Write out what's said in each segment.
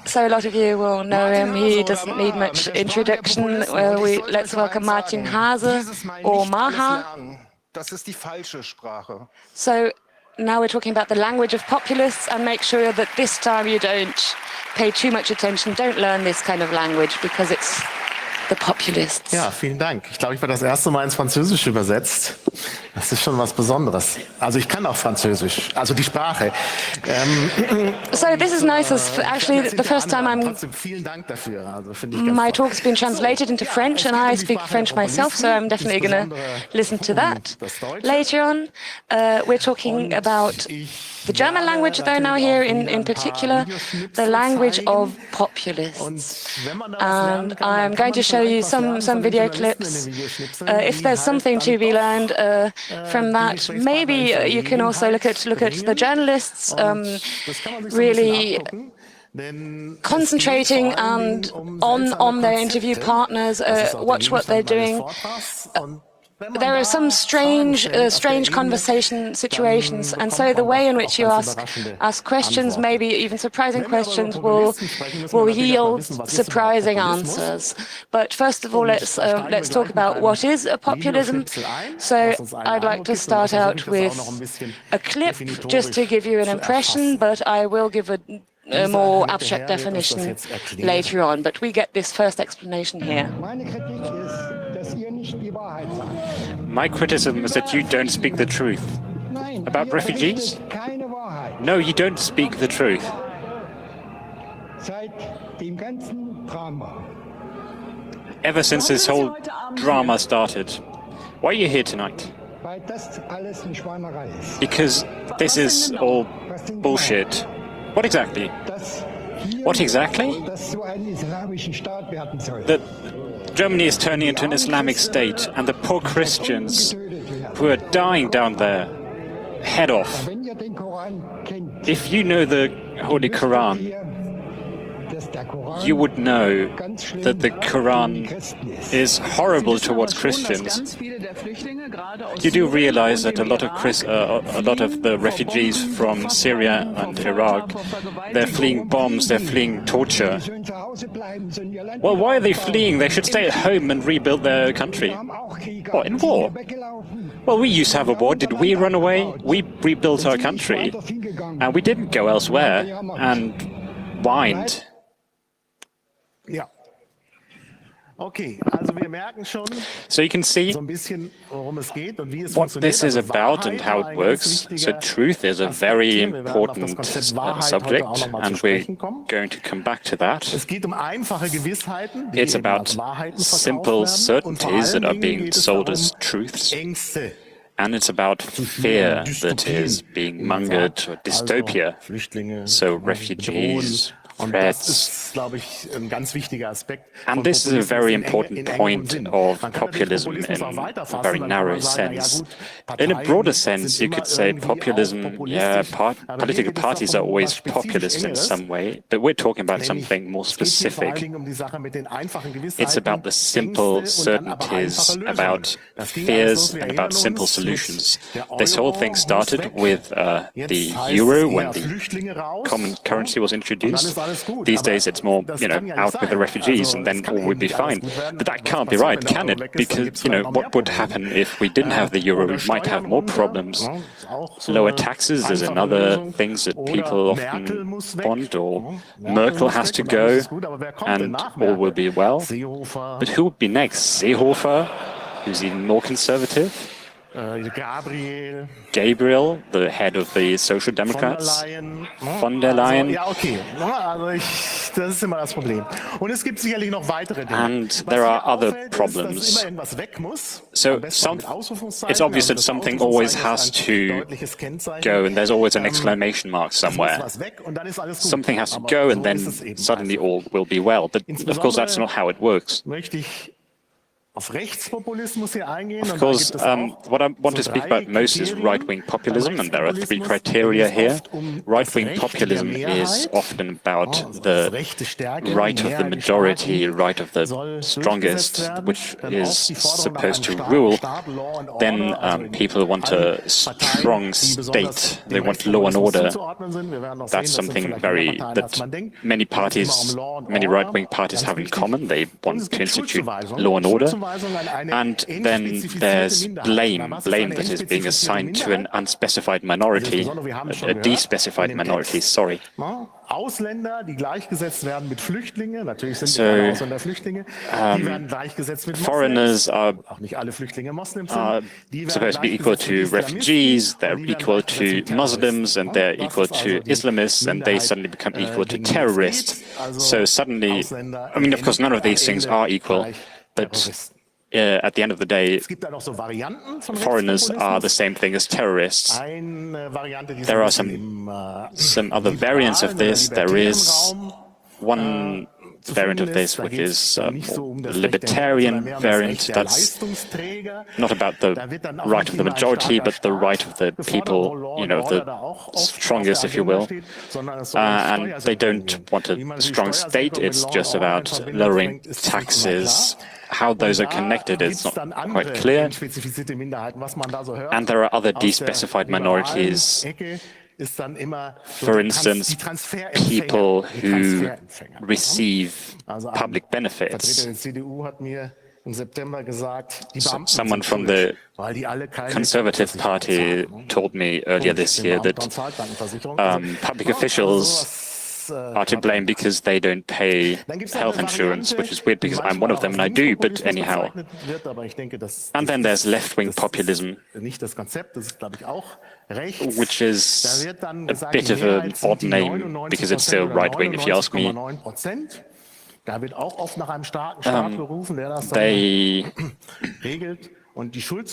So a lot of you will know him. He doesn't need much introduction. Let's welcome Martin Hase, or Maha. So now we're talking about the language of populists, and make sure that this time you don't pay too much attention, don't learn this kind of language, because it's the populists. Ja, vielen Dank. Ich glaube, ich war das erste Mal ins Französische übersetzt. Das ist schon was Besonderes. Also ich kann auch Französisch, also die Sprache. So this is nice. It's actually the first time Vielen Dank dafür. Also my talk's been translated into French, and I speak French myself, so I'm definitely going to listen to that. Later on, we're talking about the German language, though, now here in particular, the language of populists. And I'm going to show you some video clips. If there's something to be learned from that, maybe you can also look at the journalists really concentrating and on their interview partners, watch what they're doing. There are some strange conversation situations, and so the way in which you ask questions, maybe even surprising questions, will yield surprising answers. But first of all, let's talk about what is a populism. So I'd like to start out with a clip just to give you an impression, but I will give a more abstract definition later on. But we get this first explanation here. My criticism is that you don't speak the truth. About refugees? No, you don't speak the truth. Ever since this whole drama started. Why are you here tonight? Because this is all bullshit. What exactly? What exactly? That Germany is turning into an Islamic state, and the poor Christians who are dying down there, head off. If you know the Holy Quran, you would know that the Quran is horrible towards Christians. You do realize that a lot of the refugees from Syria and Iraq, they're fleeing bombs, they're fleeing torture. Well, why are they fleeing? They should stay at home and rebuild their country. What, in war? Well, we used to have a war. Did we run away? We rebuilt our country, and we didn't go elsewhere and whined. Ja. Okay, also wir merken schon, so you can see so ein bisschen, worum es geht und wie es what funktioniert. this is about and how it works. So truth is a very important subject, and we're going to come back to that. Es geht einfache Gewissheiten, It's about simple certainties that are being sold as truths. Ängste. And it's about fear that is being mongered, or dystopia. So refugees, threats. And this is a very important point of populism in a very narrow sense. In a broader sense, you could say populism, political parties are always populist in some way, but we're talking about something more specific. It's about the simple certainties, about fears, and about simple solutions. This whole thing started with the euro, when the common currency was introduced. These days it's more, out with the refugees and then all would be fine. But that can't be right, can it? Because, what would happen if we didn't have the euro? We might have more problems. Lower taxes is another thing that people often want, or Merkel has to go and all will be well. But who would be next? Seehofer, who's even more conservative? Gabriel, the head of the Social Democrats, von der Leyen. And there are other problems. So it's obvious that something always has to go, and there's always an exclamation mark somewhere. Something has to go, and then suddenly all will be well. But of course, that's not how it works. Of course, what I want to speak about most is right-wing populism, and there are three criteria here. Right-wing populism is often about the right of the majority, right of the strongest, which is supposed to rule. Then people want a strong state. They want law and order. That's something that many parties, many right-wing parties have in common. They want to institute law and order. And then there's blame that is being assigned to an unspecified minority, a de-specified minority, sorry. So, foreigners are supposed to be equal to refugees, they're equal to Muslims, and they're equal to Islamists, and they suddenly become equal to terrorists. So suddenly, I mean, of course, none of these things are equal, but at the end of the day, foreigners are the same thing as terrorists. There are some other variants of this. There is one variant of this, which is the libertarian variant. That's not about the right of the majority, but the right of the people, you know, the strongest, if you will. And they don't want a strong state. It's just about lowering taxes. How those are connected is not quite clear. And there are other de-specified minorities. For instance, people who receive public benefits. Someone from the Conservative Party told me earlier this year that public officials are to blame because they don't pay health insurance, which is weird because I'm one of them and I do, but anyhow. And then there's left-wing populism, which is a bit of an odd name because it's still right-wing, if you ask me. They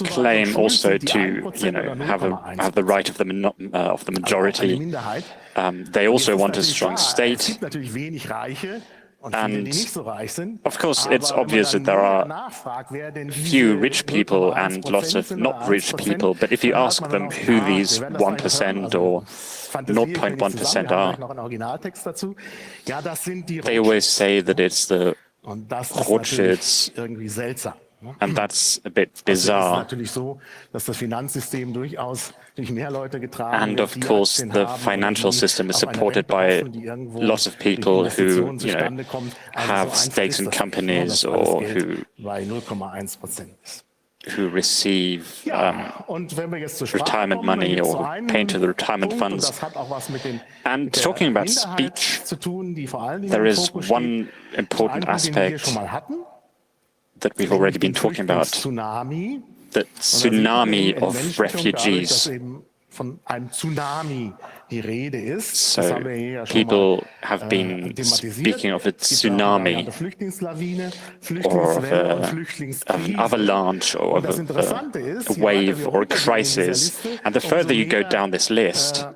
claim also to, you know, have the right of the majority. They also want a strong state. And of course, it's obvious that there are few rich people and lots of not rich people. But if you ask them who these 1% or 0.1% are, they always say that it's the Rothschilds. And that's a bit bizarre. And of course, the financial system is supported by lots of people who, you know, have stakes in companies or who receive retirement money or pay into the retirement funds. And talking about speech, there is one important aspect that we've already been talking about, the tsunami of refugees. So people have been speaking of a tsunami or of an avalanche or of a wave or a crisis. And the further you go down this list,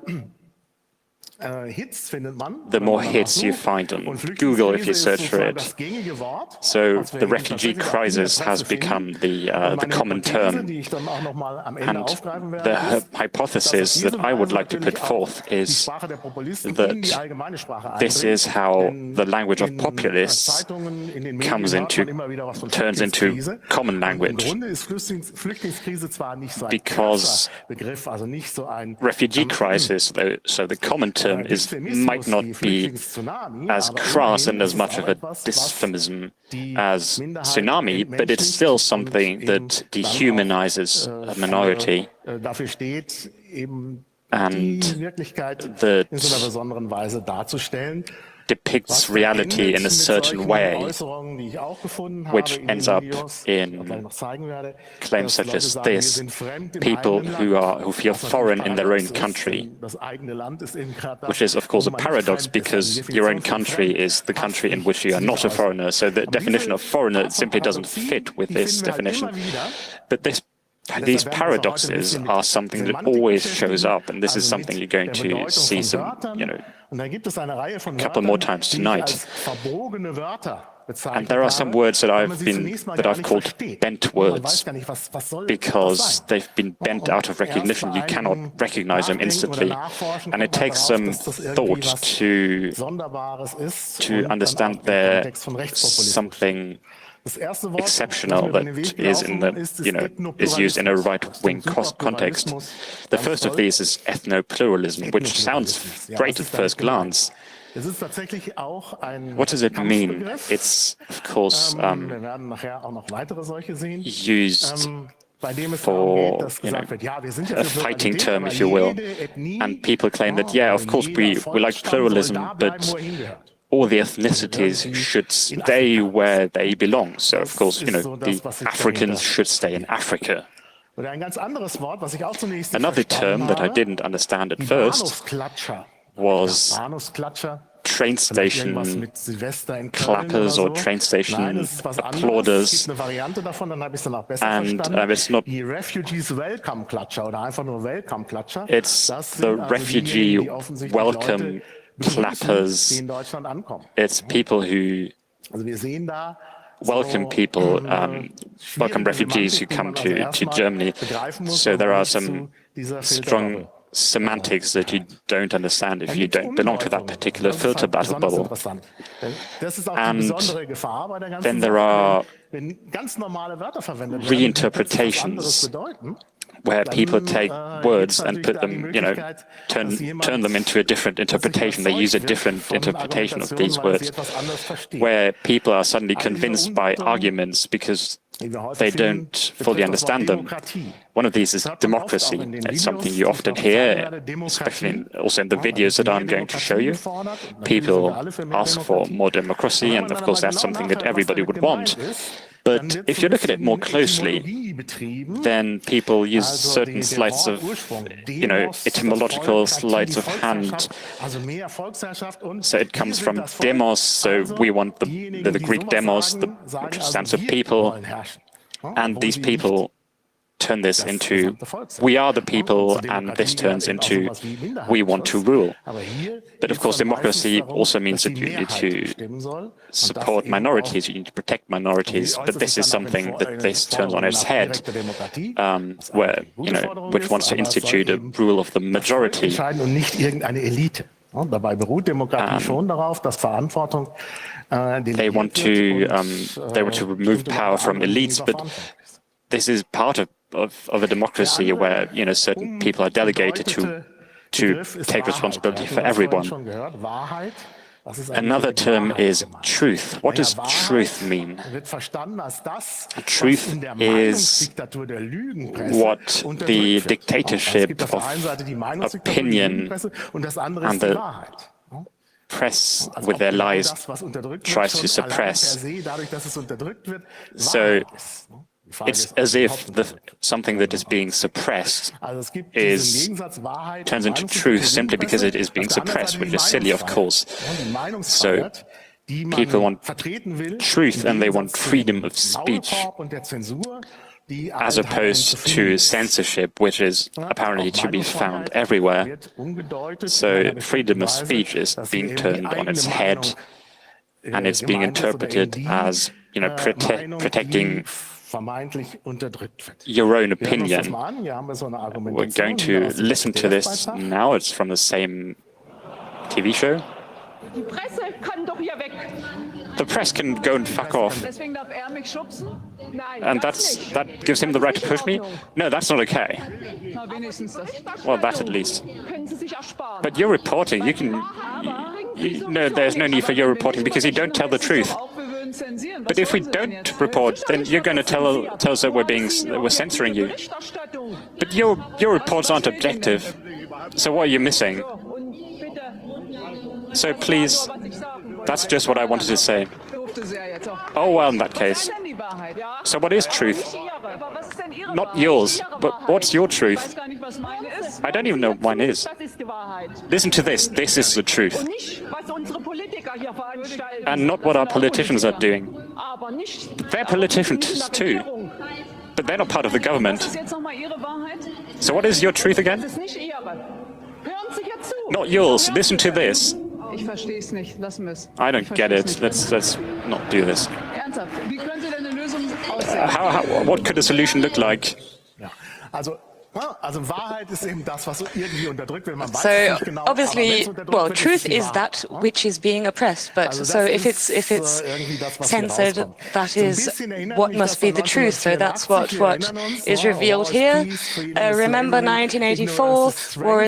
the more hits you find on Google if you search for it. So the refugee crisis has become the common term. And the hypothesis that I would like to put forth is that this is how the language of populists turns into common language. Because refugee crisis, so the common term, might not be as crass and as much of a dysphemism as tsunami, but it's still something that dehumanizes a minority and that depicts reality in a certain way, which ends up in claims such as this: people who feel foreign in their own country, which is of course a paradox because your own country is the country in which you are not a foreigner. So the definition of foreigner simply doesn't fit with this definition. But these paradoxes are something that always shows up, and this is something you're going to see some, a couple more times tonight. And there are some words that I've called bent words because they've been bent out of recognition. You cannot recognize them instantly, and it takes some thought to understand there's something exceptional that is in the is used in a right-wing context. The first of these is ethno-pluralism, which sounds great at first glance. What does it mean? It's, of course, used for, a fighting term, if you will. And people claim that, yeah, of course, we like pluralism, but all the ethnicities should stay where they belong. So, of course, the Africans should stay in Africa. Another term that I didn't understand at first was train station clappers or train station applauders, and it's not. It's the refugee welcome clappers. It's people who welcome people, welcome refugees who come to Germany. So there are some strong semantics that you don't understand if you don't belong to that particular filter battle bubble. And then there are reinterpretations where people take words and put them, turn them into a different interpretation. They use a different interpretation of these words, where people are suddenly convinced by arguments because they don't fully understand them. One of these is democracy. It's something you often hear, especially also in the videos that I'm going to show you. People ask for more democracy, and of course that's something that everybody would want. But if you look at it more closely, then people use certain sleights of, etymological sleights of hand. So it comes from demos, so we want the Greek demos, which stands for people, and these people turn this into we are the people, and this turns into we want to rule. But of course, democracy also means that you need to support minorities, you need to protect minorities. But this is something that this turns on its head, where which wants to institute a rule of the majority. They want to remove power from elites, but this is part of a democracy where certain people are delegated to take responsibility for everyone. Another term is truth. What does truth mean? Truth is what the dictatorship of opinion and the press with their lies tries to suppress. So it's as if something that is being suppressed turns into truth simply because it is being suppressed, which is silly, of course. So people want truth and they want freedom of speech, as opposed to censorship, which is apparently to be found everywhere. So freedom of speech is being turned on its head, and it's being interpreted as protecting your own opinion. We're going to listen to this now. It's from the same TV show. The press can go and fuck off. And that gives him the right to push me? No, that's not okay. Well, that at least. But you're reporting. No, there's no need for your reporting because you don't tell the truth. But if we don't report, then you're going to tell us that we're censoring you. But your reports aren't objective. So what are you missing? So please, that's just what I wanted to say. Oh, well, in that case. So what is truth? Not yours, but what's your truth? I don't even know what mine is. Listen to this. This is the truth. And not what our politicians are doing. They're politicians too. But they're not part of the government. So what is your truth again? Not yours. Listen to this. I don't get it. Let's not do this. What could a solution look like? So obviously, well, truth is that which is being oppressed. But so if it's censored, that is what must be the truth. So that's what is revealed here. Remember 1984, war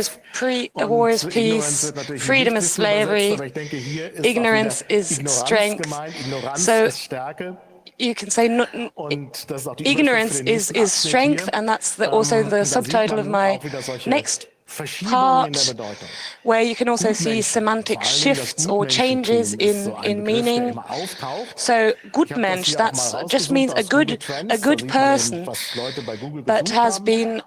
is peace, freedom is slavery, ignorance is strength. So you can say ignorance is strength, and that's also the subtitle of my next part, where you can also see semantic shifts or changes in meaning. So Gutmensch, that just means a good person, but has been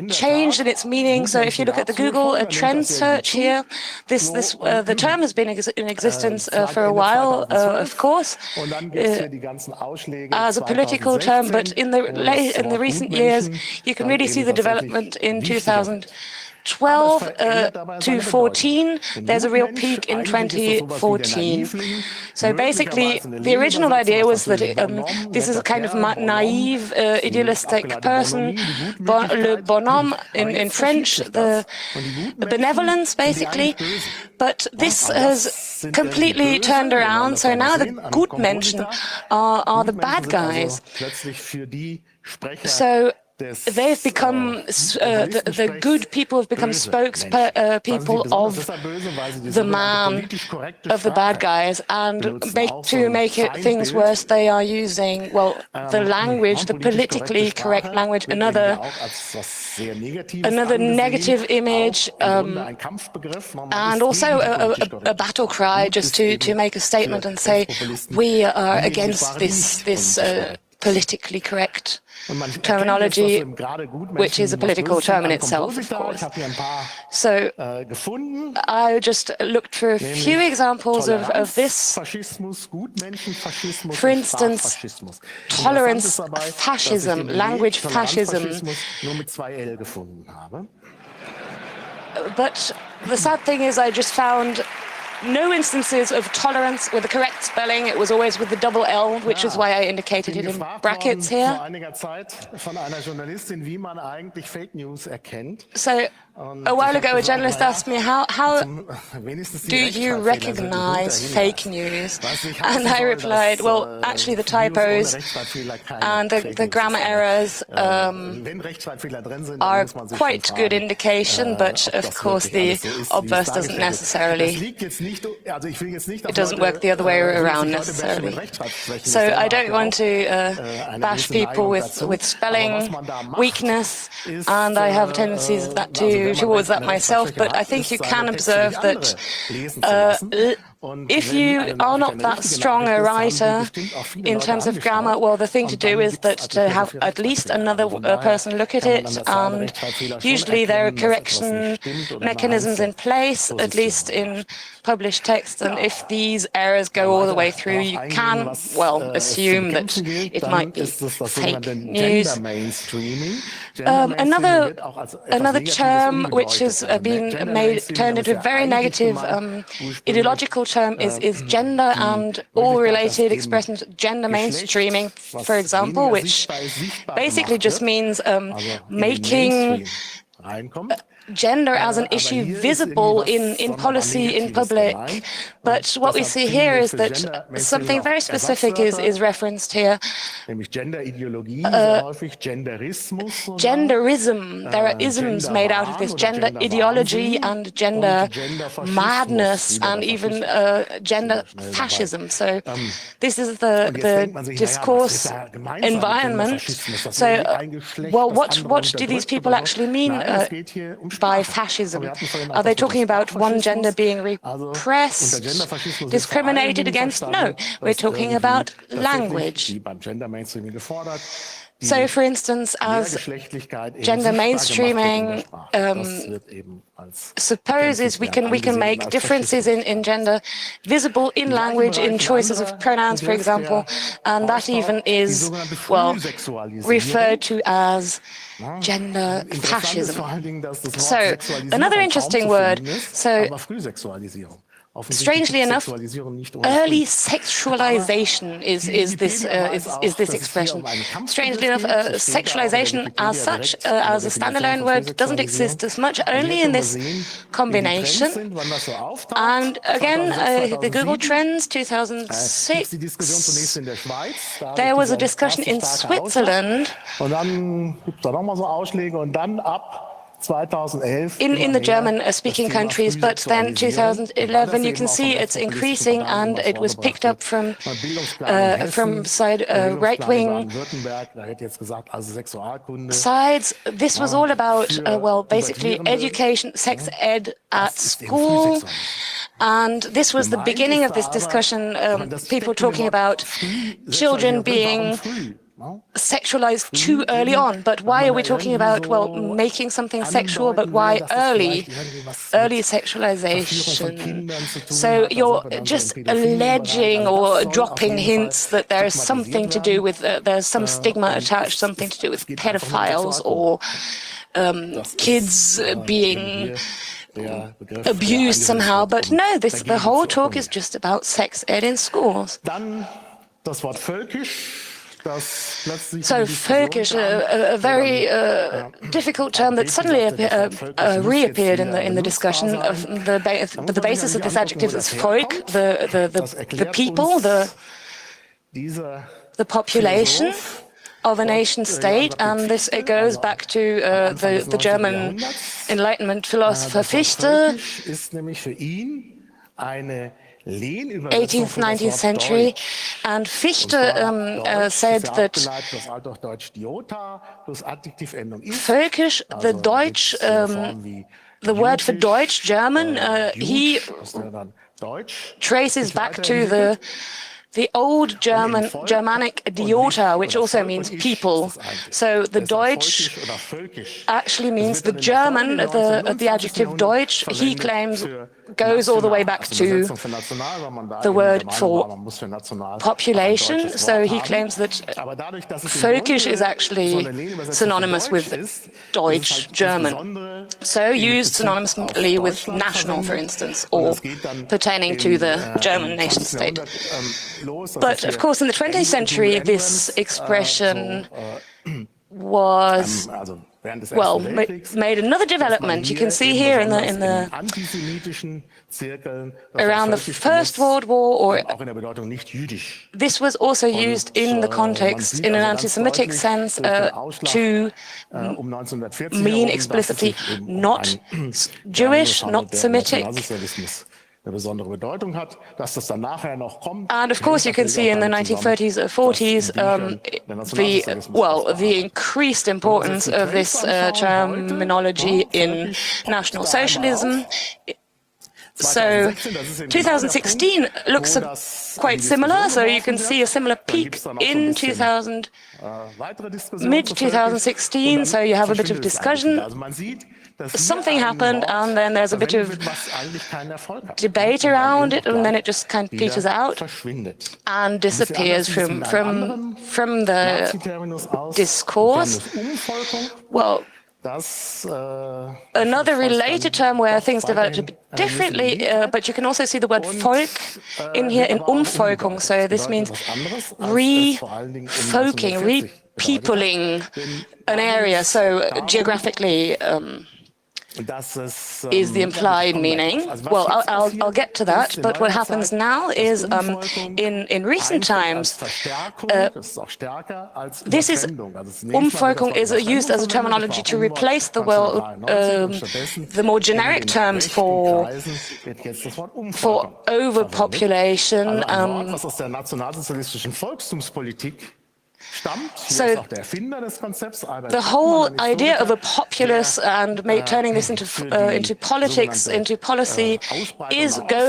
changed in its meaning. So if you look at the Google trend search here, the term has been in existence for a while, of course, as a political term, but in the recent years, you can really see the development in 2012 to 14, there's a real peak in 2014. So basically, the original idea was that this is a kind of naive, idealistic person, le bonhomme in French, the benevolence, basically. But this has completely turned around, so now the Gutmenschen are the bad guys. So they've become, the good people have become spokespeople of the man, of the bad guys, and to make things worse, they are using, well, the language, the politically correct language, another negative image, and also a battle cry, just to make a statement and say, we are against this politically correct terminology, which is a political term in itself, of course. So I just looked for a few examples of this. For instance, tolerance fascism, language fascism. But the sad thing is I just found no instances of tolerance with the correct spelling. It was always with the double L, which is why I indicated it in brackets here. So a while ago, a journalist asked me, how do you recognize fake news? And I replied, well, actually the typos and the grammar errors are quite good indication, but of course the obverse doesn't necessarily, it doesn't work the other way around necessarily. So I don't want to bash people with spelling weakness, and I have tendencies of that towards that myself, but I think you can observe that if you are not that strong a writer in terms of grammar, well, the thing to do is that to have at least another person look at it, and usually there are correction mechanisms in place, at least in published text, and if these errors go all the way through, you can, well, assume that it might be fake news. Another term which has been turned into a very negative ideological term is gender and all related expressions, gender mainstreaming, for example, which basically just means making gender as an issue visible in policy, in public. But what we see here is that something very specific is referenced here. Genderism. There are isms made out of this, gender ideology and gender madness and even gender fascism. So this is the discourse environment. So, well, what do these people actually mean by fascism? Are they talking about one gender being repressed, discriminated against? No, we're talking about language. So, for instance, as gender mainstreaming supposes we can make differences in gender visible in language, in choices of pronouns, for example, and that even is, well, referred to as gender fascism. So, another interesting word, so strangely enough, early sexualization is this expression. Strangely enough, sexualization as such, as a standalone word, doesn't exist as much, only in this combination. And again, the Google Trends 2006, there was a discussion in Switzerland in the German-speaking countries, but then 2011 you can see it's increasing, and it was picked up from side right-wing sides. This was all about, well, basically education, sex ed at school. And this was the beginning of this discussion, people talking about children being sexualized too early on. But why are we talking about, well, making something sexual, but why early sexualization? So you're just alleging or dropping hints that there is something to do with, there's some stigma attached, something to do with pedophiles or kids being abused somehow. But no, the whole talk is just about sex ed in schools. So völkisch, a very difficult term that suddenly reappeared in the discussion. The basis of this adjective is Volk, the people, the population of a nation state, and this it goes back to the German Enlightenment philosopher Fichte. 18th, 19th century, and Fichte said that völkisch, the word for Deutsch, German, he traces back to the old Germanic diota, which also means people. So the Deutsch actually means the German, the adjective Deutsch, he claims goes all the way back to the word for population. So he claims that völkisch is actually synonymous with Deutsch, German. So used synonymously with national, for instance, or pertaining to the German nation state. But of course, in the 20th century, this expression was, well, made another development. You can see here in the around the First World War, or this was also used in the context, in an anti-Semitic sense, to mean explicitly not Jewish, not Semitic. And of course, you can see in the 1930s or 40s the increased importance of this terminology in National Socialism. So 2016 looks quite similar. So you can see a similar peak in mid-2016. So you have a bit of discussion. Something happened, and then there's a bit of debate around it, and then it just kind of peters out and disappears from the discourse. Well, another related term where things developed a bit differently, but you can also see the word Volk in here, in Umvolkung. So this means refolking, repeopling an area. So geographically is the implied meaning. Well, I'll get to that, but what happens now is in recent times, this is Umvolkung is used as a terminology to replace the more generic terms for overpopulation. So the whole idea of a populace and turning this into politics, into policy,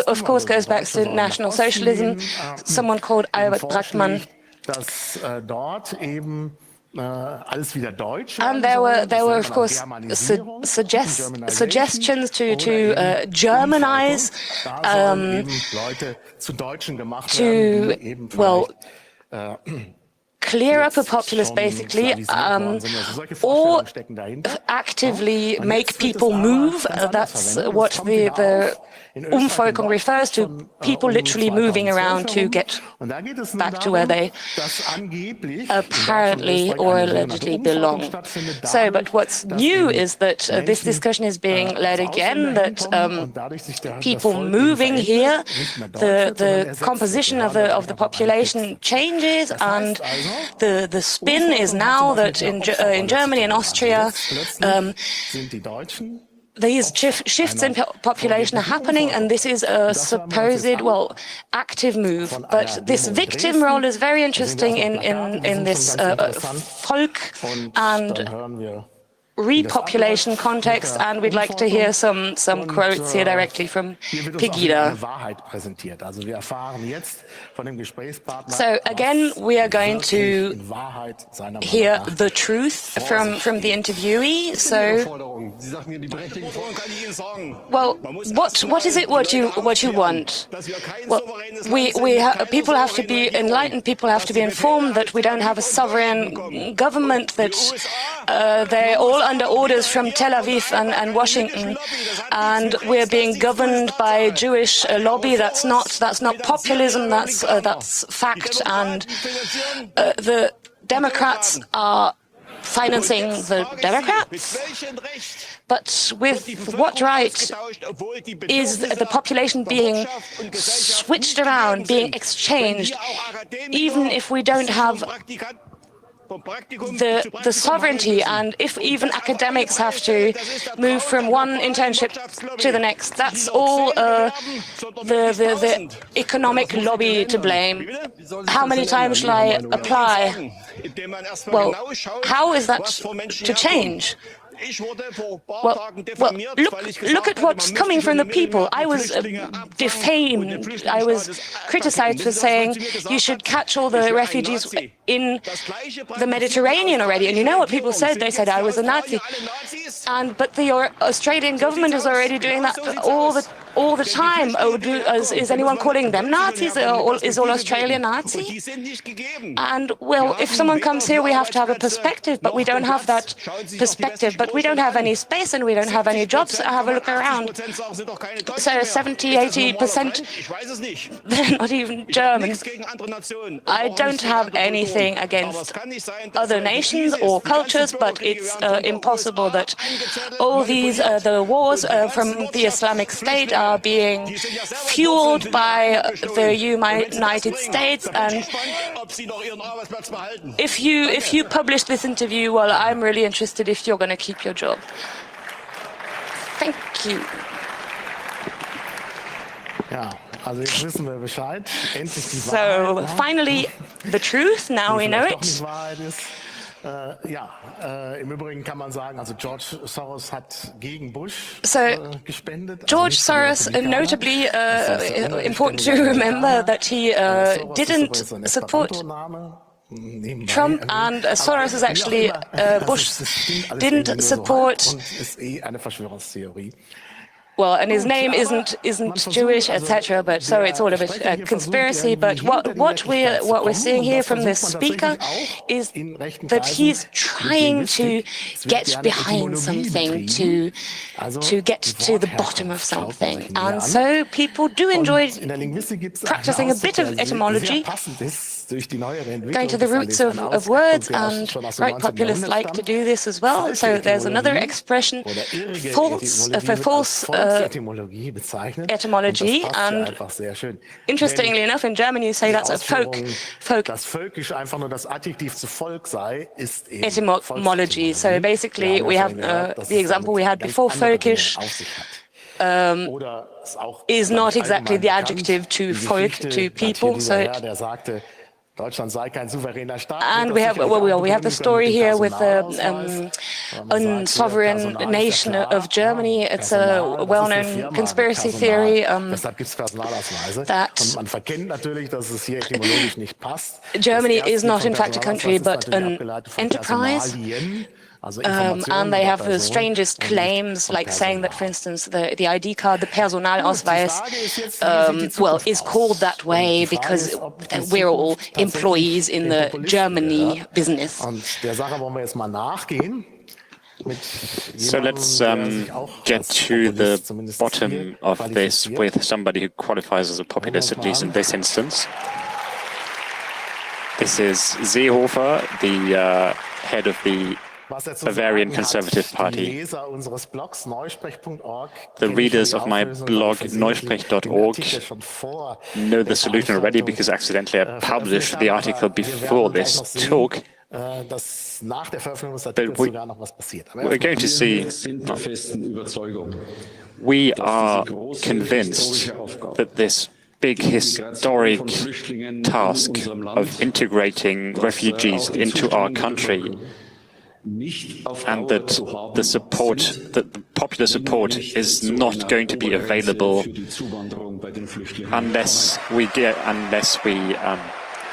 of course goes back to National Socialism. Someone called Albert Brackmann And there were of course suggestions to Germanize, clear up a populace basically, or actively make people move. That's what the Umvolkung refers to, people literally moving around to get back to where they apparently or allegedly belong. So, but what's new is that this discussion is being led again, that people moving here, the composition of the population changes, and the spin is now that in Germany and Austria, these shifts in population are happening, and this is a supposed, active move. But this victim role is very interesting in this folk and repopulation context, and we'd like to hear some quotes here directly from Pegida. So again, we are going to hear the truth from the interviewee. So, well, what is it what you want? Well, people have to be enlightened. People have to be informed that we don't have a sovereign government, that they're all under orders from Tel Aviv and Washington, and we're being governed by Jewish lobby. That's not populism. That's fact. And the Democrats are financing the Democrats. But with what right is the population being switched around, being exchanged, even if we don't have the sovereignty, and if even academics have to move from one internship to the next? That's all the economic lobby to blame. How many times shall I apply? Well, how is that to change? Well, look at what's coming from the people. I was defamed. I was criticized for saying you should catch all the refugees in the Mediterranean already. And you know what people said? They said I was a Nazi. But the Australian government is already doing that all the time. Is anyone calling them Nazis? Is all Australia Nazi? And well, if someone comes here, we have to have a perspective, but we don't have that perspective. But we don't have any space and we don't have any jobs. Have a look around. So 70, 80%, they're not even German. I don't have anything against other nations or cultures, but it's impossible that all these the wars from the Islamic State are being fueled by the United States. And if you publish this interview, well, I'm really interested if you're going to keep your job. Thank you. So finally, the truth. Now we know it. So George Soros, notably important to remember that he didn't support Trump, and Soros is actually Bush didn't support. Well, and his name isn't Jewish, etc. But so it's all a bit conspiracy. But what we're seeing here from this speaker is that he's trying to get behind something, to get to the bottom of something, and so people do enjoy practicing a bit of etymology, going to the roots of words, and right populists like to do this as well. So there's another expression, false etymology, and interestingly enough, in German you say that's a folk etymology. So basically we have the example we had before, folkish is not exactly the adjective to folk, to people. So And we have the story here with the unsovereign nation of Germany. It's a well-known conspiracy theory that Germany is not in fact a country but an enterprise. And they have the strangest claims, like saying that, for instance, the ID card, the Personalausweis, is called that way because we're all employees in the Germany business. So let's get to the bottom of this with somebody who qualifies as a populist, at least in this instance. This is Seehofer, the head of the Bavarian Conservative Party. The readers of my blog neusprech.org know the solution already because accidentally I published the article before this talk. But we're going to see. We are convinced that this big historic task of integrating refugees into our country, and that the popular support is not going to be available unless we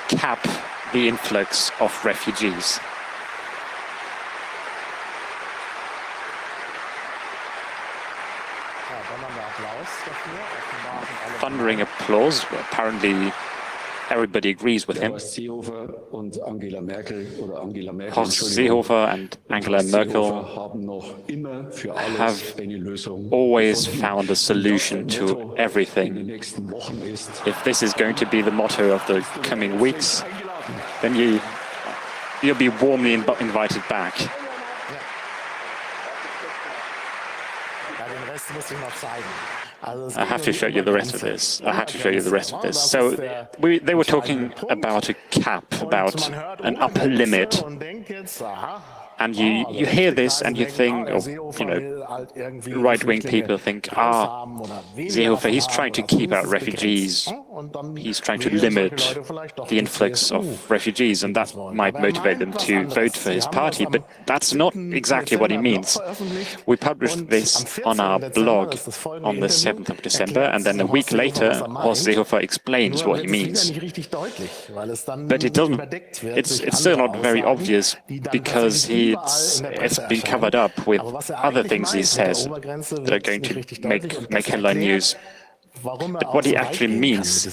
cap the influx of refugees. Thundering applause. Apparently, everybody agrees with him. Horst Seehofer and Angela Merkel have always found a solution to everything. If this is going to be the motto of the coming weeks, then you'll be warmly invited back. I have to show you the rest of this. So they were talking about a cap, about an upper limit. And you hear this and you think, right-wing people think, Seehofer, he's trying to keep out refugees. He's trying to limit the influx of refugees, and that might motivate them to vote for his party. But that's not exactly what he means. We published this on our blog on the 7th of December, and then a week later, Horst Seehofer explains what he means. But it's still not very obvious because it's been covered up with other things he says that are going to make headline news. But what he actually means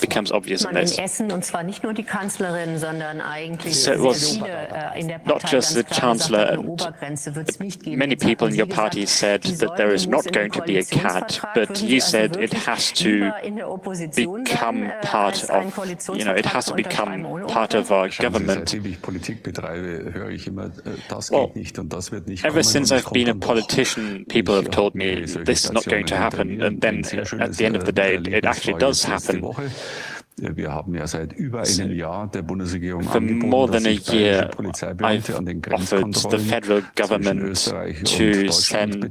becomes obvious in this. So it was not just the Chancellor, many people in your party said that there is not going to be a cat, but you said it has to become part of, it has to become part of our government. Well, ever since I've been a politician, people have told me this is not going to happen, and then at the end of the day, it actually does happen. For more than a year, I've offered the federal government to send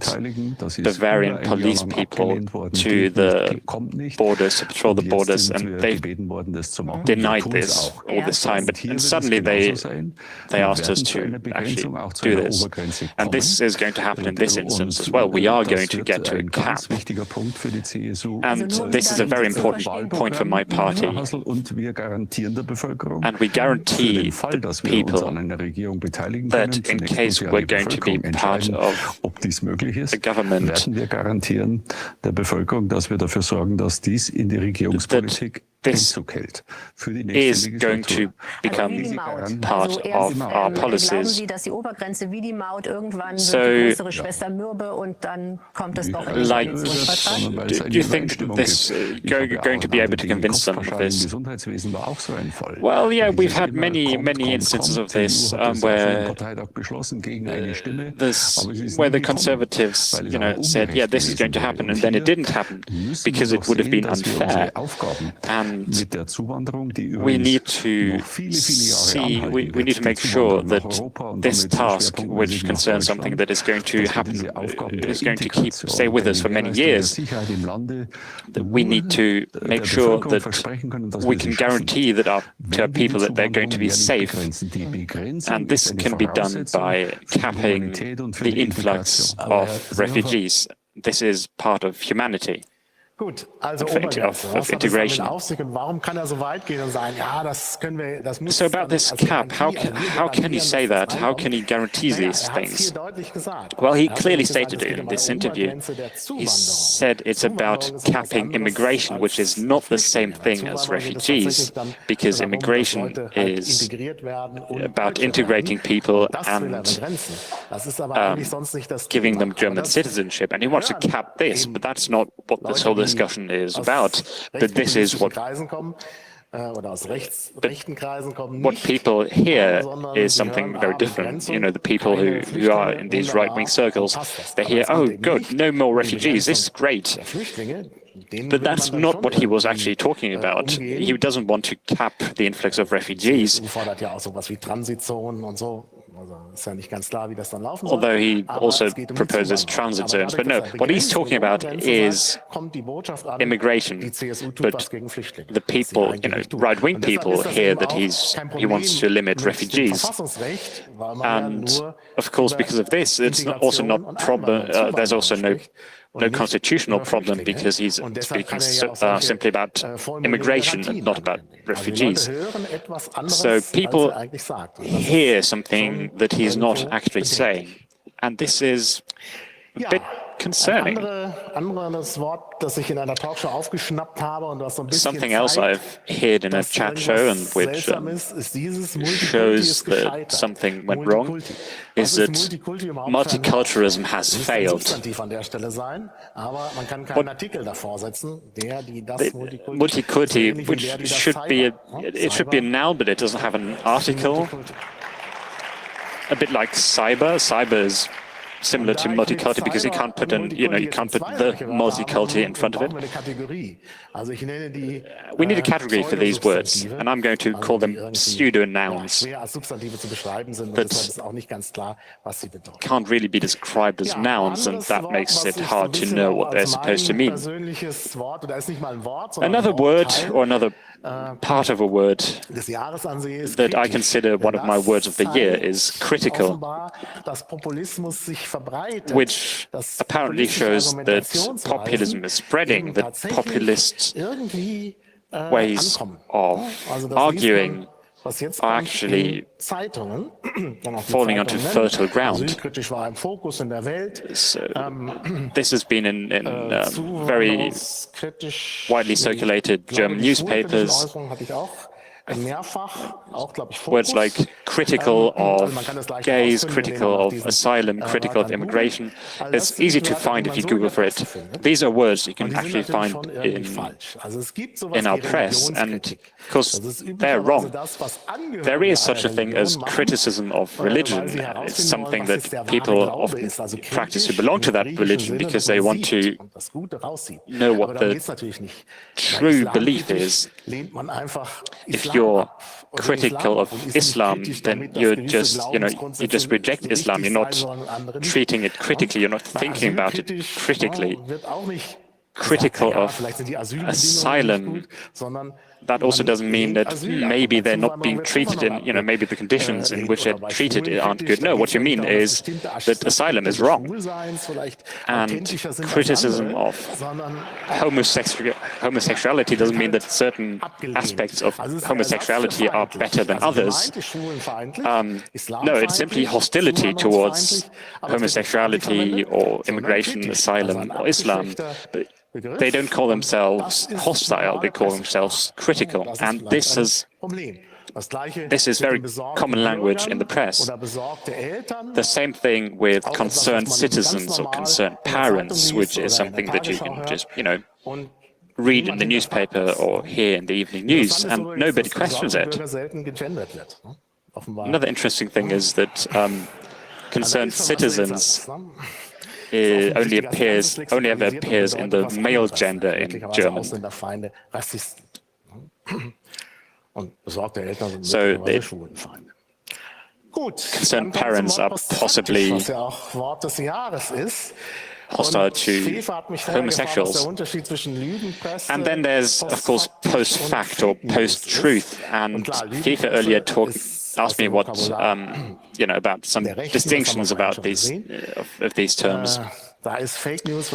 Bavarian police people to the borders, to patrol the borders, and they've denied this all this time. But suddenly they asked us to actually do this. And this is going to happen in this instance as well. We are going to get to a cap. And this is a very important point for my party. And we guarantee the people that in case we're going to be part of the government, that this is going to become part of our policies. So, like, do you think this going to be able to convince them of this? Well, yeah, we've had many instances of this where the Conservatives, said, yeah, this is going to happen, and then it didn't happen because it would have been unfair. And And we need to see, we need to make sure that this task, which concerns something that is going to happen, is going to stay with us for many years, that we need to make sure that we can guarantee that to our people that they're going to be safe. And this can be done by capping the influx of refugees. This is part of humanity. Gut, also of integration. So about this cap, how can he say that? How can he guarantee these things? Well, he clearly stated it in this interview. He said it's about capping immigration, which is not the same thing as refugees, because immigration is about integrating people and giving them German citizenship. And he wants to cap this, but that's not what this whole discussion is about. But this is what people hear is something very different. You know, the people who are in these right-wing circles, they hear, oh, good, no more refugees, this is great. But that's not what he was actually talking about. He doesn't want to cap the influx of refugees. Although he also proposes transit zones. But no, what he's talking about is immigration. But the people, you know, right-wing people hear that he wants to limit refugees. And of course, because of this, it's also not problem. There's also no constitutional problem, because he's speaking simply about immigration and not about refugees. So people hear something that he's not actually saying, and this is a bit concerning. Something else I've heard in a chat show, and which shows that something went wrong, is that multiculturalism has failed. Multiculti, which should be a noun, but it doesn't have an article. A bit like cyber. Cyber is similar to multiculti because you can't put the multiculti in front of it. We need a category for these words, and I'm going to call them pseudo-nouns that can't really be described as nouns, and that makes it hard to know what they're supposed to mean. Another word, or another part of a word that I consider one of my words of the year is critical, which apparently shows that populism is spreading, that populist ways of arguing are actually falling onto fertile ground. So this has been in very widely circulated German newspapers. Words like critical of gays, critical of asylum, critical of immigration. It's easy to find if you Google for it. These are words you can actually find in our press, and of course they're wrong. There is such a thing as criticism of religion. It's something that people often practice who belong to that religion because they want to know what the true belief is. If you're critical of Islam, then you just reject Islam. You're not treating it critically. You're not thinking about it critically. Critical of asylum, that also doesn't mean that maybe they're not being treated in, maybe the conditions in which they're treated aren't good. No, what you mean is that asylum is wrong. And criticism of homosexuality doesn't mean that certain aspects of homosexuality are better than others. No, it's simply hostility towards homosexuality or immigration, asylum, or Islam. But they don't call themselves hostile, they call themselves critical. And this is very common language in the press. The same thing with concerned citizens or concerned parents, which is something that you can just, read in the newspaper or hear in the evening news, and nobody questions it. Another interesting thing is that concerned citizens only ever appears in the male gender in German. So concerned parents are possibly hostile to homosexuals. And then there's, of course, post-fact or post-truth. And FIFA earlier asked me what, about some distinctions about these of these terms. Fake news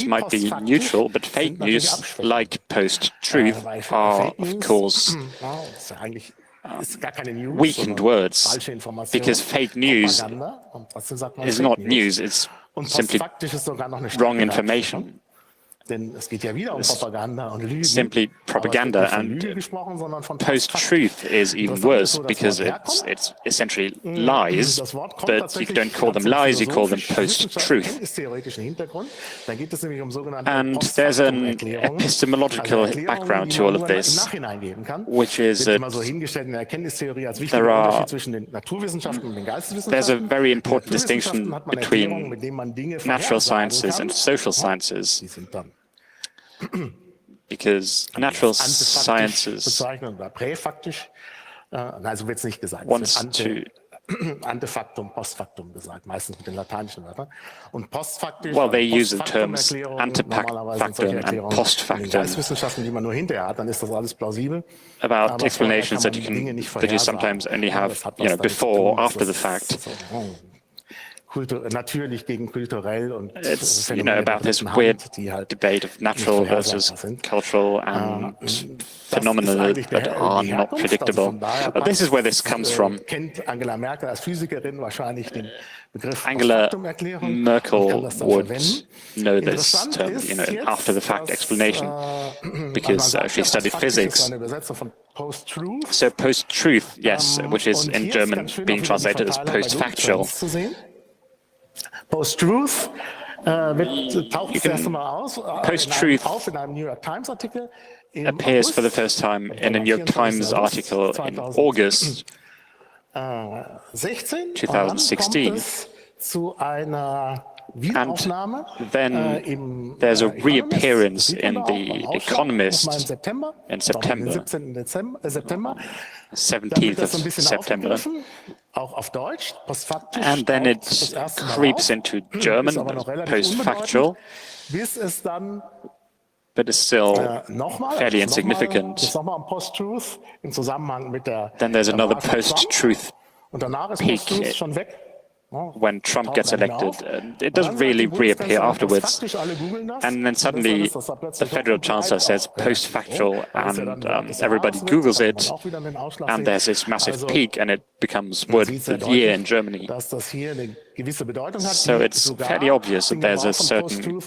might be neutral, but fake news, like post-truth, are, of course, weakened words, because fake news is not news, it's simply wrong information. Simply propaganda, and post-truth is even worse because it's essentially lies, but you don't call them lies, you call them post-truth. And there's an epistemological background to all of this, which is that there's a very important distinction between natural sciences and social sciences. Because natural sciences wants to well, they use the terms antefactum and postfactum about explanations that you can sometimes only have, before or after the fact. It's, about this weird debate of natural versus cultural and phenomena that are not predictable. But this is where this comes from. Angela Merkel would know this term, after-the-fact explanation, because she studied physics. So post-truth, yes, which is in German being translated as post-factual. Post-truth Post-truth appears for the first time in a New York Times article in August 2016. And then there's a reappearance in The Economist in September, 17th of September. And then it creeps into German, post-factual, but is still fairly insignificant. Then there's another post-truth peak when Trump gets elected. It doesn't really reappear afterwards. And then suddenly the federal chancellor says post-factual, and everybody Googles it, and there's this massive peak, and it becomes word of the year in Germany. So it's fairly obvious that there's a certain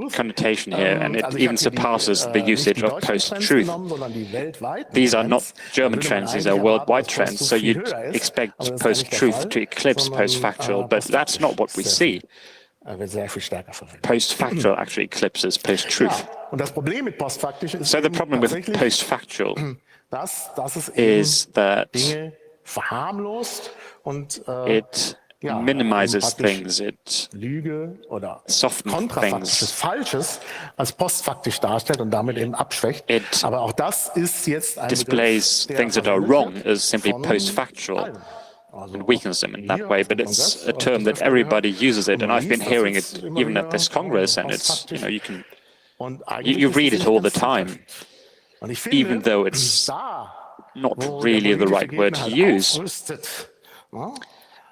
connotation here, and it even surpasses the usage of post-truth. These are not German trends, these are worldwide trends, so you'd expect post-truth to eclipse post-factual, but that's not what we see. Post-factual actually eclipses post-truth. So the problem with post-factual is that it minimizes things, it softens things, it displays things that are wrong as simply post-factual and weakens them in that way, but it's a term that everybody uses it, and I've been hearing it even at this Congress, and it's, you read it all the time, even though it's not really the right word to use.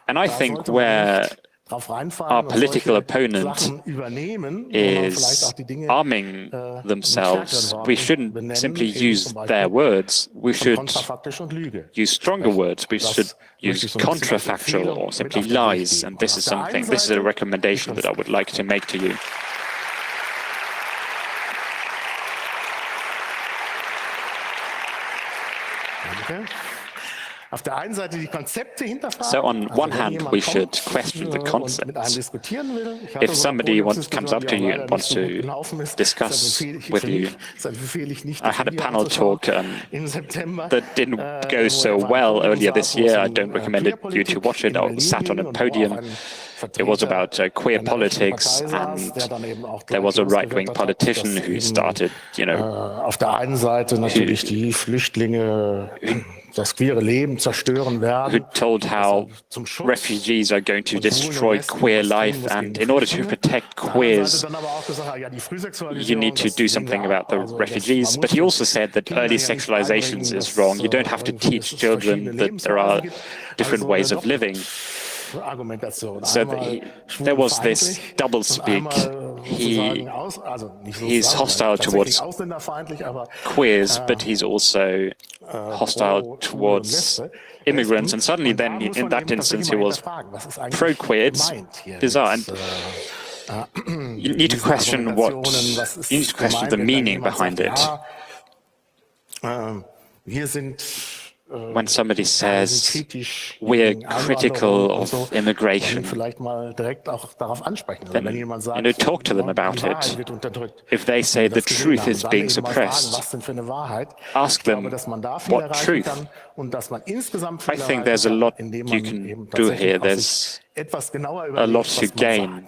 And I think where our political opponent is arming themselves, we shouldn't simply use their words, we should use stronger words, we should use contrafactual or simply lies, and this is a recommendation that I would like to make to you. So on one hand, we should question the concepts. If somebody comes up to you and wants to discuss with you, I had a panel talk that didn't go so well earlier this year. I don't recommend you to watch it. I sat on a podium It was about queer politics, and there was a right-wing politician who started, auf der einen Seite natürlich die Flüchtlinge das queere Leben zerstören werden. Who told how refugees are going to destroy queer life, and in order to protect queers, you need to do something about the refugees. But he also said that early sexualizations is wrong. You don't have to teach children that there are different ways of living. So there was this doublespeak. He's hostile towards queers, but he's also hostile towards immigrants. And suddenly then, in that instance, he was pro-queer. It's bizarre. And you need to question the meaning behind it. When somebody says we're critical of immigration, then talk to them about it. If they say the truth is being suppressed, ask them what truth. I think there's a lot you can do here. There's a lot to gain.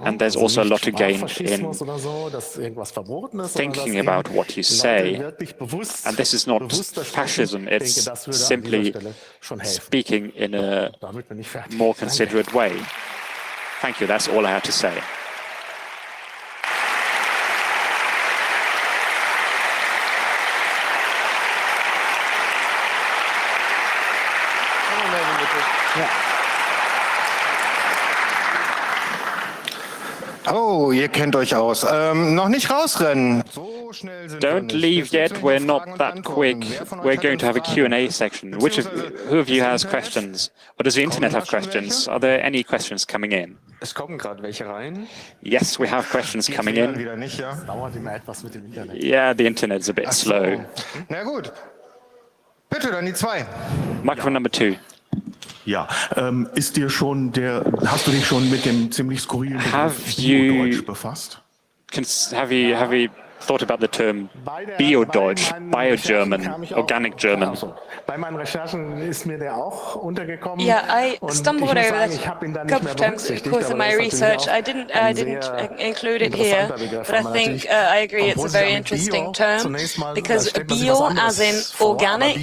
And there's also a lot to gain in thinking about what you say. And this is not fascism, it's simply speaking in a more considerate way. Thank you, that's all I have to say. Oh, ihr kennt euch aus. Noch nicht rausrennen. Don't leave yet, we're not that quick. We're going to have a Q&A section. Who of you has questions? Or does the internet have questions? Are there any questions coming in? Es kommen gerade welche rein. Yes, we have questions coming in. Wieder nicht, ja? Yeah, the internet's a bit slow. Na gut. Bitte, dann die 2. Microphone number 2. Ja, hast du dich schon mit dem ziemlich skurrilen Begriff Bio-Deutsch befasst? Have you thought about the term Bio-Deutsch, Bio-German, Organic German? Bei meinen Recherchen ist mir der auch untergekommen. Yeah, I stumbled over that couple of times in the course of my research. I didn't include it here, but I think I agree it's a very interesting term because bio, as in organic,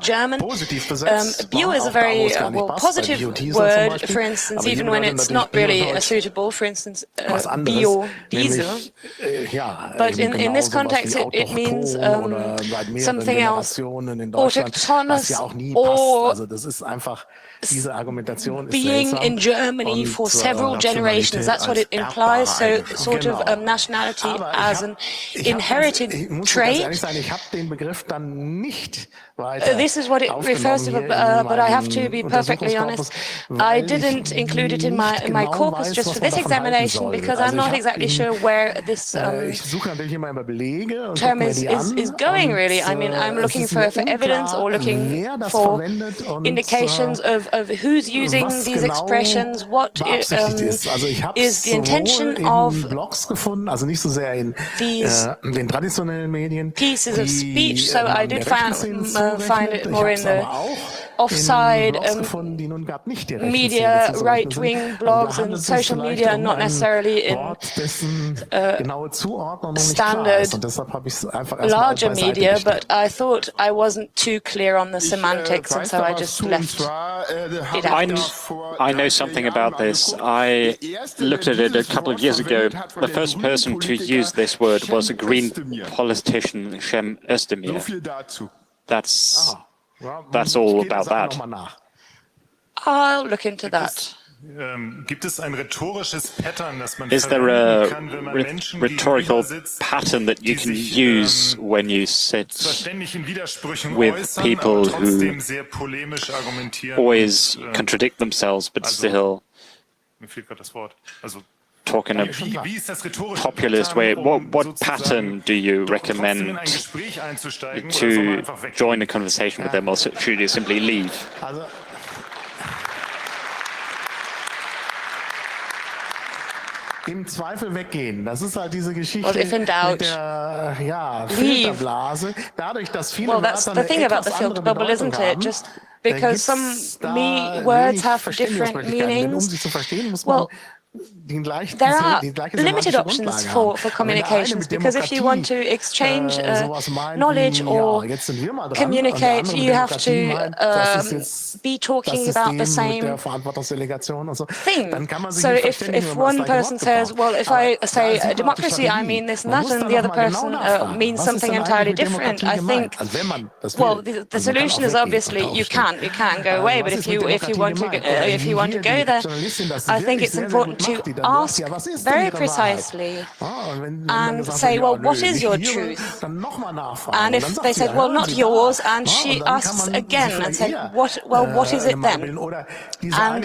German, bio is a very positive word, for instance, even when it's not really suitable, for instance, biodiesel. But in this context, it means something else. Autochthonous or being in Germany for several generations. That's what it implies. So sort of nationality as an inherited trait. This is what it refers to, but I have to be perfectly honest. I didn't include it in my corpus just for this examination because I'm not exactly sure where this term is going, really. I mean, I'm looking for evidence or looking for indications of who's using these expressions, what is the intention of these pieces of speech. So I did find it more in the offside media, right-wing blogs and social media, and not necessarily in standard larger media, but I thought I wasn't too clear on the semantics, and so I just left it out. I know something about this. I looked at it a couple of years ago. The first person to use this word was a Green politician, Cem Özdemir. That's all about that. I'll look into that. Is there a rhetorical pattern that you can use when you sit with people who always contradict themselves but still talk in a populist way? What pattern do you recommend to join a conversation with them, or should you simply leave? Im Zweifel weggehen. Das ist halt diese Geschichte Well, if in doubt, mit der leave. Filterblase. Dadurch, dass viele Well, that's Wörter the thing eine about the etwas filter andere bubble, Bedeutung isn't it? haben, Just because some words have different meanings. Well, there are limited options for communications, because if you want to exchange knowledge or communicate, you have to be talking about the same thing. So if one person says, well, if I say democracy, I mean this and that, and the other person means something entirely different, I think, well, the solution is obviously you can't go away. But if you want to go there, I think it's important to ask very precisely and say, well, what is your truth? And if they said, well, not yours, and she asks again and said, what is it then? And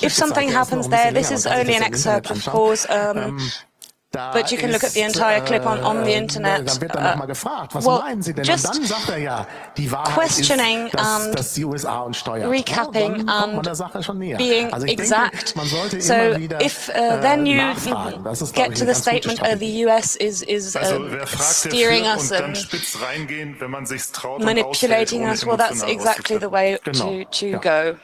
if something happens there, this is only an excerpt, of course, but you can look at the entire clip on the internet. Well, just questioning and recapping and being exact. So if then you get to the statement the US is steering us and manipulating us, well, that's exactly the way to go.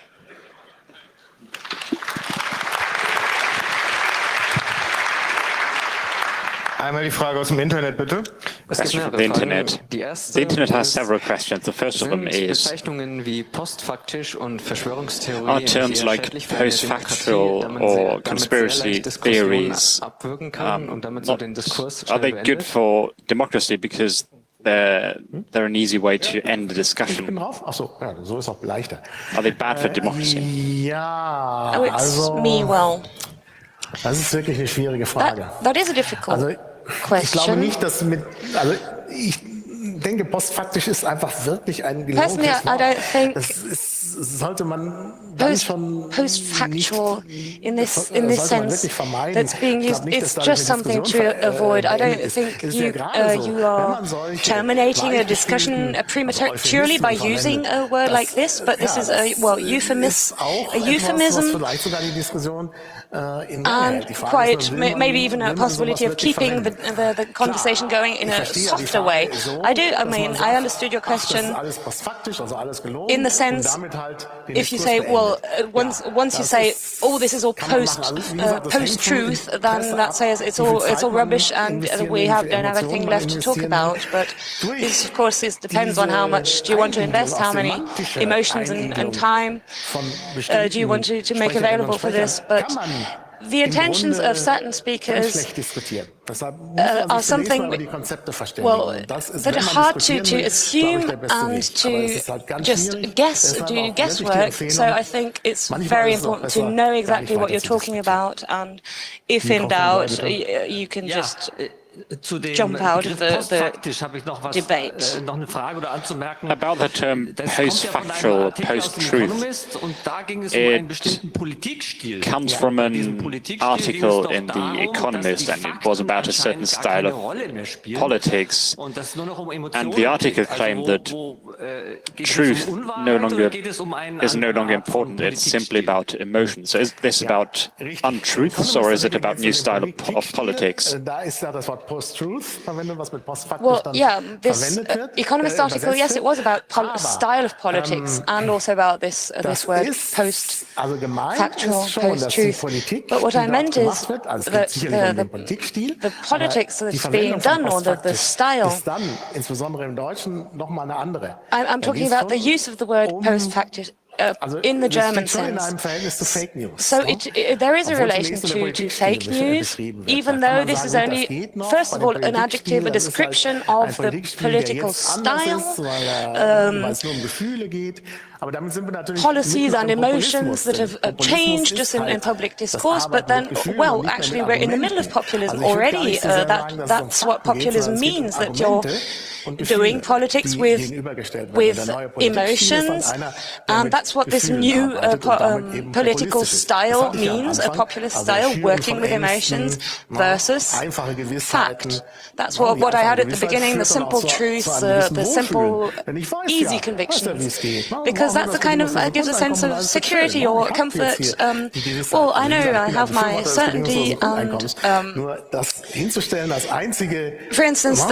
Einmal die Frage aus dem Internet, bitte. Question from the internet. The internet has several questions. The first of them is, are terms like post-factual or conspiracy theories, are they good for democracy because they're an easy way to end the discussion? Are they bad for democracy? Oh, it's me, well. Das ist wirklich eine schwierige Frage. That is a difficult question. Ich glaube nicht, dass ich denke, postfaktisch ist einfach wirklich ein gelungenes Wort. Das sollte man dann schon post-factual in this sense that's being used. It's just something to avoid. I don't think you are terminating a discussion prematurely by using a word like this, but this is a euphemism. And quite maybe even a possibility of keeping the conversation going in a softer way. I understood your question in the sense, if you say, well, once you say, oh, this is all post-truth, then that says it's all rubbish and we don't have anything left to talk about. But this, of course, depends on how much do you want to invest, how many emotions and time do you want to make available for this. But the intentions of certain speakers are something, well, that are hard to assume and to just do guesswork. So I think it's very important to know exactly what you're talking about, and if in doubt, you can just jump out of the debate. About the term post-factual, post-truth, it comes from an article in The Economist, and it was about a certain style of politics. And the article claimed that truth is no longer important, it's simply about emotion. So is this about untruths, or is it about new style of politics? Well, yeah, this Economist article, yes, it was about style of politics and also about this word post-factual, post-truth. But what I meant is that the politics that's being done, or the style. I'm talking about the use of the word post-factual. In the German sense. So there is a relation to fake news, even though this is only, first of all, an adjective, a description of the political style, policies and emotions that have changed just in public discourse. But then, well, actually, we're in the middle of populism already. That's what populism means, that you're doing politics with emotions, and that's what this new political style means, a populist style, working with emotions versus fact. That's what I had at the beginning, the simple truths, the simple, easy convictions, because that's the kind of, gives a sense of security or comfort. Well, I know I have my certainty, and for instance,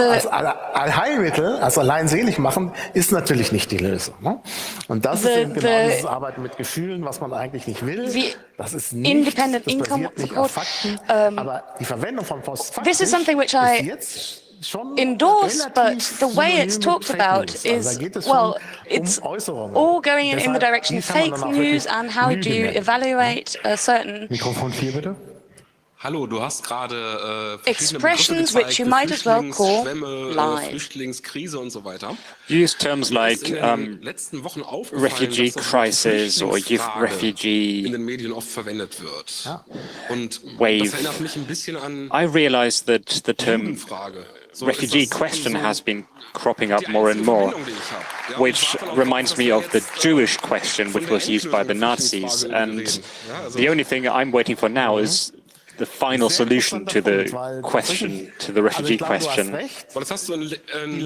Allheilmittel, also allein selig machen, ist natürlich nicht die Lösung. Ne? Und das ist eben genau dieses Arbeiten mit Gefühlen, was man eigentlich nicht will. Das ist nicht, das basiert nicht auf Fakten, aber die Verwendung von postfaktisch this is something which I endorse, but the way it's talked about is, well, it's all going in the direction of fake news, and how do you evaluate a certain Mikrofon 4 bitte. Hallo, du hast gerade expressions which you might as well call lies. Flüchtlingskrise und so weiter. You use terms like refugee crisis or youth refugee in den Medien oft verwendet wird. Und wave. das erinnert mich ein bisschen an I realize that the term refugee question has been cropping up more and more, which reminds me of the Jewish question, which was used by the Nazis. And the only thing I'm waiting for now is the final solution to the question, to the refugee question.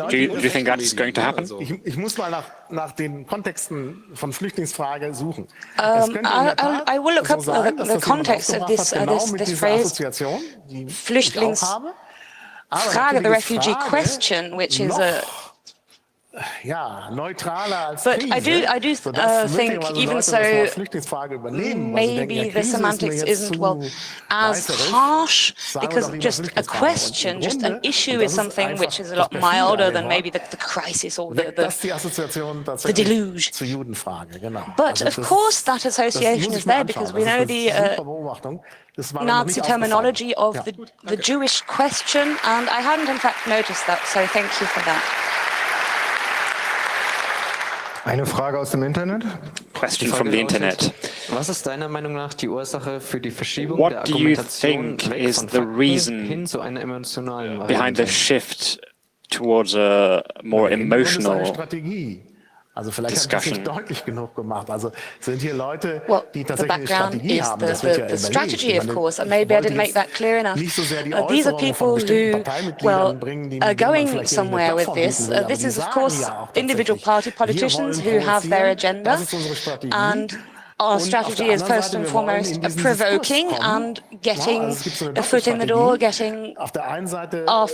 Do you think that's going to happen? Ich muss mal nach den Kontexten von Flüchtlingsfrage suchen. I will look up the context of this phrase, Flüchtlingsfrage, the refugee question, which is a but I do think, even so, maybe the semantics isn't, well, as harsh, because just a question, just an issue is something which is a lot milder than maybe the crisis or the deluge. But of course that association is there, because we know the Nazi terminology of the Jewish question, and I hadn't in fact noticed that, so thank you for that. Eine Frage aus dem Internet? Question from the internet. Was ist deiner Meinung nach die Ursache für die Verschiebung der What do you Argumentation think weg is von the Fakten reason hin zu einer emotionalen behind the shift towards a more emotional Also vielleicht habe ich das nicht deutlich genug gemacht. Also sind hier Leute, die the tatsächlich eine background Strategie is haben. Das wird ja the strategy, of course, and maybe I didn't make that clear enough. Nicht so sehr die These are Äußerungen von people bestimmten who, Parteimitgliedern bringen, die are man going vielleicht somewhere with this. This is, of course, individual party politicians who have their agenda, and our strategy is first and foremost provoking and getting a foot in the door, getting our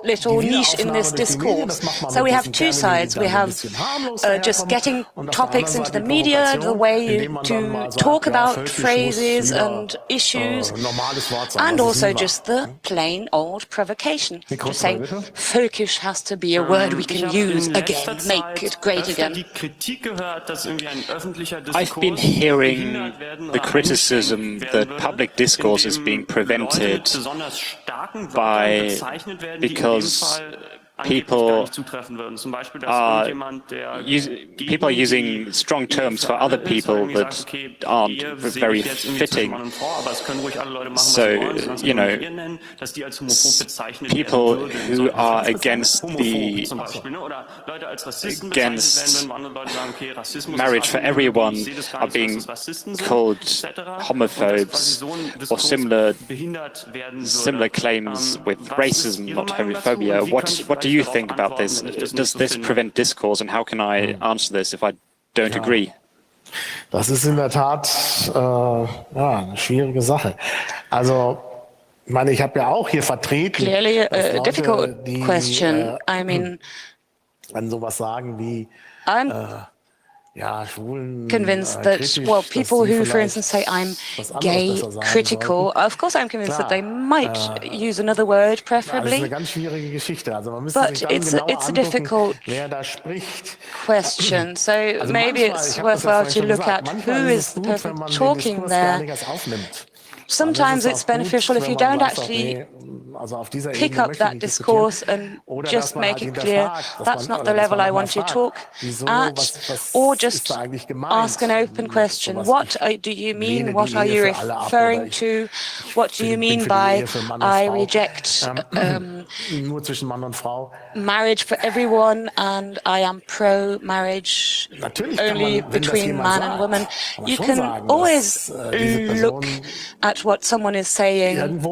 little niche in this discourse. So we have two sides. We have just getting topics into the media, the way to talk about phrases and issues, and also just the plain old provocation. Just saying, völkisch has to be a word we can use again, make it great again. I've been hearing the criticism that public discourse is being prevented because people are using strong terms for other people that aren't very fitting. So, you know, people who are against marriage for everyone are being called homophobes, or similar claims with racism, not homophobia. What do you think about this? Does this prevent discourse, and how can I answer this if I don't agree? Das ist in der Tat eine schwierige Sache. Also, ich meine, ich habe ja auch hier vertreten, clearly a difficult question. I mean, wenn sowas sagen wie convinced that, well, people who, for instance, say I'm gay critical, of course I'm convinced that they might use another word, preferably. But it's a difficult question, so maybe it's worthwhile to look at who is the person talking there. Sometimes it's beneficial if you don't actually pick up that discourse and just make it clear that's not the level I want to talk at, or just ask an open question. What do you mean? What are you referring to? What do you mean by I reject marriage for everyone and I am pro-marriage only between man and woman? You can always look at what someone is saying and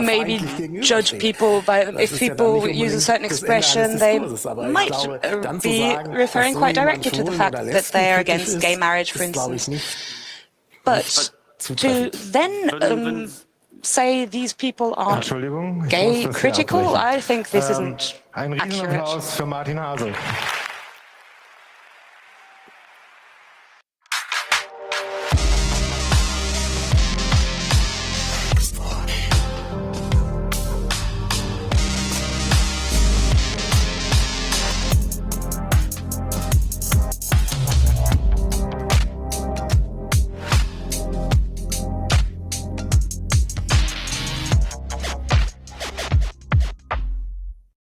maybe judge people by, if people use a certain expression, they might be referring quite directly to the fact that they are against gay marriage, for instance. But to then say these people are gay critical. I think this isn't Ein accurate. Riesenapplaus für Martin Hasel.